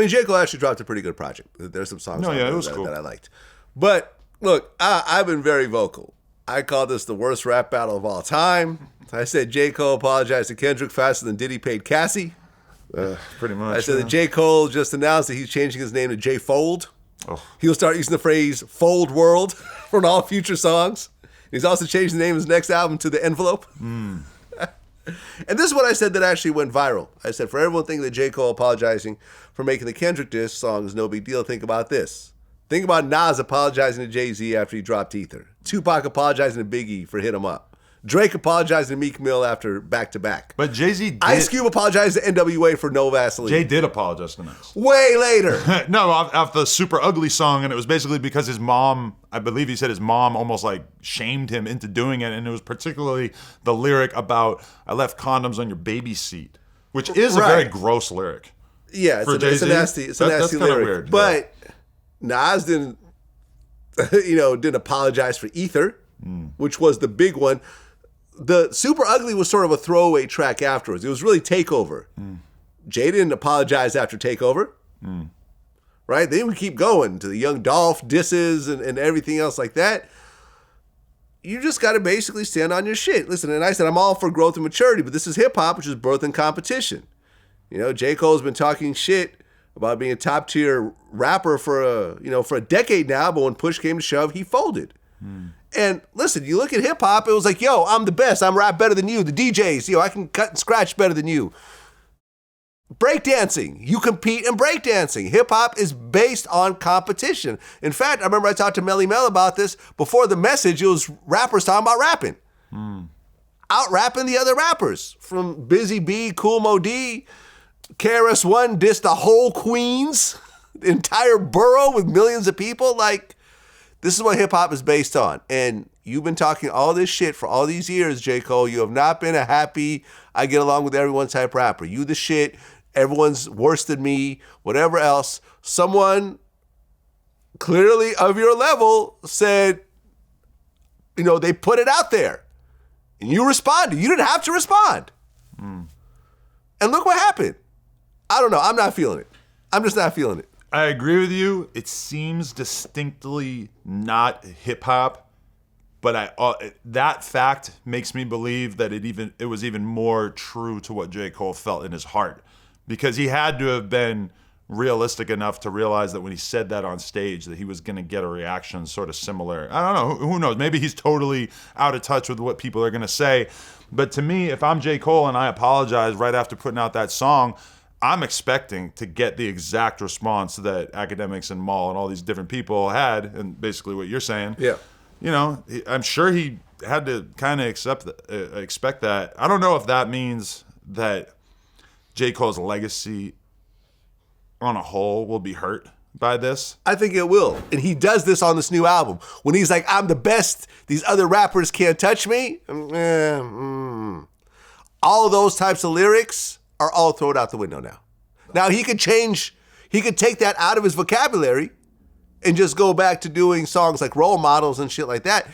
mean, J. Cole actually dropped a pretty good project. There's some songs on it was cool. that I liked. But look, I've been very vocal. I called this the worst rap battle of all time. I said J. Cole apologized to Kendrick faster than Diddy paid Cassie. Pretty much. I said that J. Cole just announced that he's changing his name to J. Fold. Oh. He'll start using the phrase Fold World for all future songs. He's also changed the name of his next album to The Envelope. And this is what I said that actually went viral. I said, for everyone thinking that J. Cole apologizing for making the Kendrick diss song is no big deal, think about this. Think about Nas apologizing to Jay-Z after he dropped Ether. Tupac apologizing to Biggie for Hit 'Em Up. Drake apologizing to Meek Mill after back-to-back. But Jay-Z did. Ice Cube apologized to NWA for No Vaseline. Jay did apologize to Nas. Way later. No, off the Super Ugly song, and it was basically because his mom, I believe he said his mom almost like shamed him into doing it, and it was particularly the lyric about, I left condoms on your baby seat, which is a very gross lyric. Yeah, it's a nasty lyric. Weird, but Nas didn't apologize for Ether, which was the big one. The Super Ugly was sort of a throwaway track afterwards. It was really Takeover. Jay didn't apologize after Takeover. Right? They would keep going to the Young Dolph disses and everything else like that. You just got to basically stand on your shit. Listen, and I said I'm all for growth and maturity, but this is hip-hop, which is birth and competition. J. Cole's been talking shit about being a top-tier rapper for a decade now, but when push came to shove, he folded. And listen, you look at hip-hop, it was like, yo, I'm the best. I'm rap better than you. The DJs, I can cut and scratch better than you. Breakdancing, you compete in breakdancing. Hip-hop is based on competition. In fact, I remember I talked to Melly Mel about this. Before the message, it was rappers talking about rapping. Out-rapping the other rappers. From Busy B, Cool Mo D, KRS-One dissed the whole Queens, the entire borough with millions of people. Like, this is what hip-hop is based on. And you've been talking all this shit for all these years, J. Cole. You have not been a happy, I get along with everyone type rapper. You the shit. Everyone's worse than me. Whatever else. Someone clearly of your level said, they put it out there. And you responded. You didn't have to respond. And look what happened. I don't know. I'm not feeling it. I'm just not feeling it. I agree with you. It seems distinctly not hip hop, but that fact makes me believe that it was even more true to what J. Cole felt in his heart, because he had to have been realistic enough to realize that when he said that on stage that he was going to get a reaction sort of similar. I don't know. Who knows? Maybe he's totally out of touch with what people are going to say. But to me, if I'm J. Cole and I apologize right after putting out that song, I'm expecting to get the exact response that Academics and Maul and all these different people had, and basically what you're saying. Yeah. I'm sure he had to kind of expect that. I don't know if that means that J. Cole's legacy on a whole will be hurt by this. I think it will. And he does this on this new album. When he's like, I'm the best, these other rappers can't touch me. All of those types of lyrics are all thrown out the window now. Now he could take that out of his vocabulary and just go back to doing songs like Role Models and shit like that.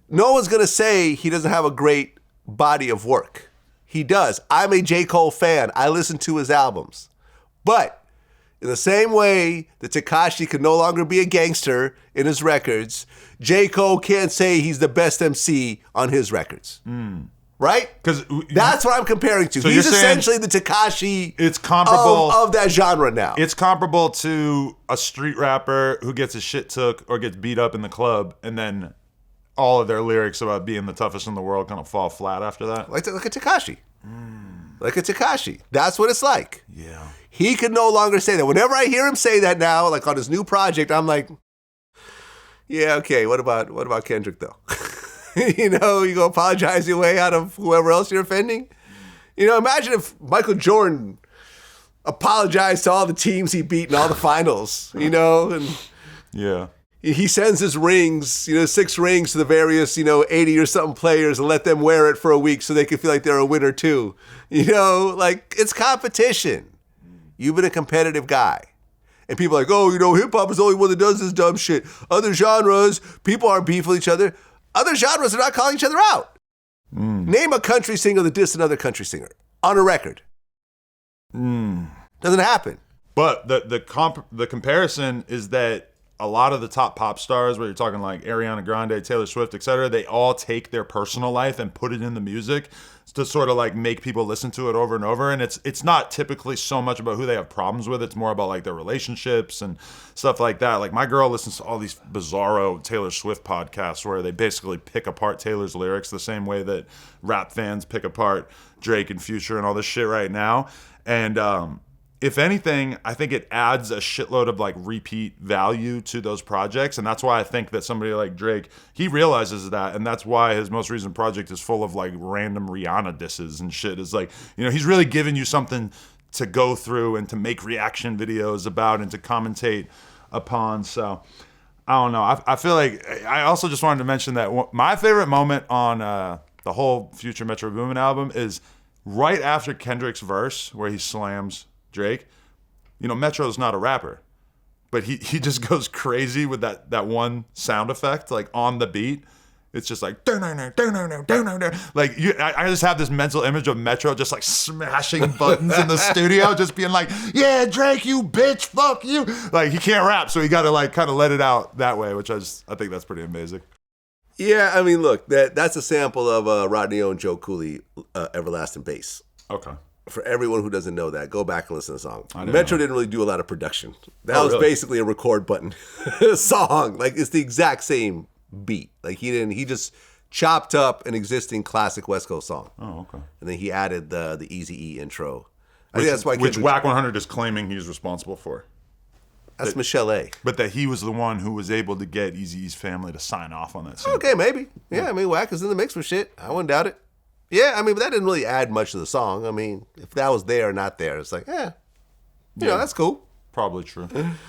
No one's going to say he doesn't have a great body of work. He does. I'm a J. Cole fan. I listen to his albums. But in the same way that Tekashi can no longer be a gangster in his records, J. Cole can't say he's the best MC on his records. Right? Because that's what I'm comparing to. So he's essentially the Tekashi it's comparable of that genre now. It's comparable to a street rapper who gets his shit took or gets beat up in the club, and then all of their lyrics about being the toughest in the world kind of fall flat after that. Like a Tekashi. Like a Tekashi. That's what it's like. Yeah. He can no longer say that. Whenever I hear him say that now, like on his new project, I'm like, yeah, okay, what about Kendrick though? You go apologize your way out of whoever else you're offending. Imagine if Michael Jordan apologized to all the teams he beat in all the finals, and yeah. He sends his rings, 6 rings to the various, 80 or something players and let them wear it for a week so they can feel like they're a winner too. Like it's competition. You've been a competitive guy. And people are like, oh, hip hop is the only one that does this dumb shit. Other genres, people aren't beef with each other. Other genres are not calling each other out. Name a country singer that dissed another country singer on a record. Doesn't happen. But the comparison is that a lot of the top pop stars, where you're talking like Ariana Grande, Taylor Swift, etc., they all take their personal life and put it in the music to sort of like make people listen to it over and over. And it's not typically so much about who they have problems with. It's more about like their relationships and stuff like that. Like my girl listens to all these bizarro Taylor Swift podcasts where they basically pick apart Taylor's lyrics the same way that rap fans pick apart Drake and Future and all this shit right now. And if anything, I think it adds a shitload of like repeat value to those projects. And that's why I think that somebody like Drake, he realizes that. And that's why his most recent project is full of like random Rihanna disses and shit. It's like, you know, he's really giving you something to go through and to make reaction videos about and to commentate upon. So I don't know. I feel like I also just wanted to mention that my favorite moment on the whole Future Metro Boomin album is right after Kendrick's verse where he slams Drake. You know, Metro's not a rapper, but he just goes crazy with that one sound effect, like on the beat. It's just like like I just have this mental image of Metro just like smashing buttons in the studio, just being like, "Yeah, Drake, you bitch, fuck you." Like he can't rap, so he got to like kind of let it out that way, which I think that's pretty amazing. Yeah, I mean, look, that's a sample of Rodney O and Joe Cooley, Everlasting Bass. Okay. For everyone who doesn't know that, go back and listen to the song. Metro didn't really do a lot of production. That was really? basically a record button song. Like it's the exact same beat. Like he just chopped up an existing classic West Coast song. Oh, okay. And then he added the Eazy-E intro. I think that's why which Whack 100 is claiming he's responsible for. That's Michelle A. But that he was the one who was able to get Eazy-E's family to sign off on that sample. Okay, maybe. Yeah, I mean, Whack is in the mix for shit. I wouldn't doubt it. Yeah, I mean, but that didn't really add much to the song. I mean, if that was there or not there, it's like, you know, that's cool. Probably true.